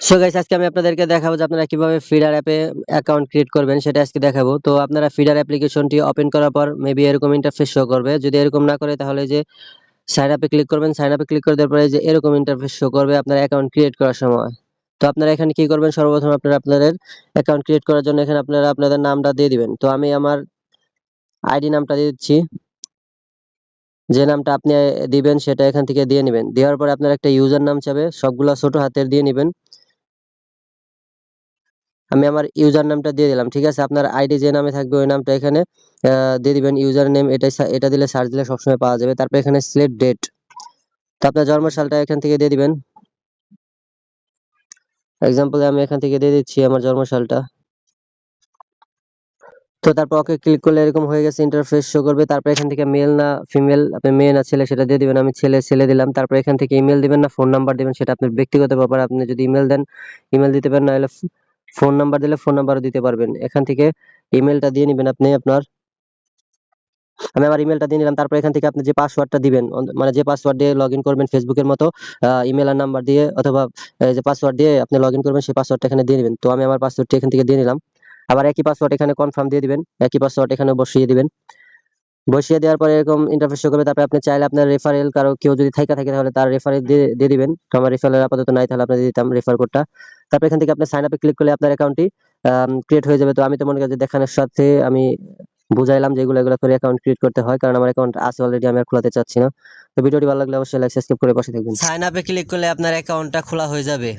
So guys, আজকে আমি আপনাদেরকে দেখাবো যে আপনারা কিভাবে ফিডার অ্যাপে অ্যাকাউন্ট ক্রিয়েট করবেন, সেটা আজকে দেখাবো। তো আপনারা ফিডার অ্যাপ্লিকেশনটি ওপেন করার পর মেবি এরকম ইন্টারফেস শো করবে। যদি এরকম না করে তাহলে যে সাইন আপে ক্লিক করবেন, সাইন আপে ক্লিক করে দেওয়ার পরে যে এরকম ইন্টারফেস শো করবে আপনার অ্যাকাউন্ট ক্রিয়েট করার সময়। তো আপনারা এখানে কি করবেন, সর্বপ্রথম আপনারা আপনাদের অ্যাকাউন্ট ক্রিয়েট করার জন্য এখানে আপনারা আপনাদের নামটা দিয়ে দিবেন। তো আমি আমার আইডি নামটা দিয়ে দিচ্ছি। যে নামটা আপনি দিবেন সেটা এখান থেকে দিয়ে নেবেন। দেওয়ার পরে আপনার একটা ইউজার নাম চাবে, সবগুলা ছোট হাতের দিয়ে নেবেন। আমি আমার ইউজার নামটা দিয়ে দিলাম, ঠিক আছে। আপনার আইডি যে নামে থাকবে ওই নামটা এখানে দিয়ে দিবেন। ইউজার নেম এটা দিলে সার্চ দিলে সবসময় পাওয়া যাবে। তারপর এখানে সিলেক্ট ডেট, তো আপনার জন্ম সালটা এখান থেকে দিয়ে দিবেন। এক্সাম্পলে আমি এখান থেকে দিয়ে দিচ্ছি আমার জন্ম সালটা। তো তারপর ওকে ক্লিক করলে এরকম হয়ে গেছে, ইন্টারফেস শো করবে। তারপর এখান থেকে মেল না ফিমেল, আপনি মেয়ে না ছেলে সেটা দিয়ে দিবেন। আমি ছেলে দিলাম। তারপর এখান থেকে ইমেল দিবেন না ফোন নাম্বার দিবেন, সেটা আপনার ব্যক্তিগত ব্যাপার। আপনি যদি ইমেল দেন ইমেল দিতে পারেন, না হলে ফোন নাম্বার দিলে ফোন নাম্বারও দিতে পারবেন। এখান থেকে ইমেলটা দিয়ে নিবেন আপনি আপনার। আমি আমার ইমেলটা দিয়ে নিলাম। তারপর এখান থেকে আপনি যে পাসওয়ার্ডটা দিবেন, মানে যে পাসওয়ার্ড দিয়ে লগইন করবেন ফেসবুকের মতো, ইমেল আর নাম্বার দিয়ে অথবা যে পাসওয়ার্ড দিয়ে আপনি লগইন করবেন সেই পাসওয়ার্ডটা এখানে দিয়ে দিবেন। তো আমি আমার পাসওয়ার্ডটা এখান থেকে দিয়ে নিলাম। আবার একই পাসওয়ার্ড এখানে কনফার্ম দিয়ে দিবেন, একই পাসওয়ার্ড এখানে বসিয়ে দিবেন। বসিয়ে দেওয়ার পরে এরকম ইন্টারফেস শো করবে। তারপরে আপনি চাইলে আপনার রেফারেল কারো কেউ যদি থাইকা থাকে তাহলে তার রেফারেল দিয়ে দিবেন। তো আমার রেফারেল আপাতত নাই, তাহলে আপনার দিয়ে দিতাম রেফার কোডটা। তারপর এখান থেকে আপনি সাইন আপে ক্লিক করলে আপনার অ্যাকাউন্টটি ক্রিয়েট হয়ে যাবে। তো আমি তো মনে করি যে দেখানোর সাথে আমি বুঝাইলাম যে এগুলো করে অ্যাকাউন্ট ক্রিয়েট করতে হয়, কারণ আমার অ্যাকাউন্ট আছে অলরেডি, আমি আর খোলাতে চাচ্ছি না। তো ভিডিওটি ভালো লাগলে অবশ্যই লাইক সাবস্ক্রাইব করে পাশে থাকবেন। সাইন আপে ক্লিক করলে আপনার অ্যাকাউন্টটা খোলা হয়ে যাবে।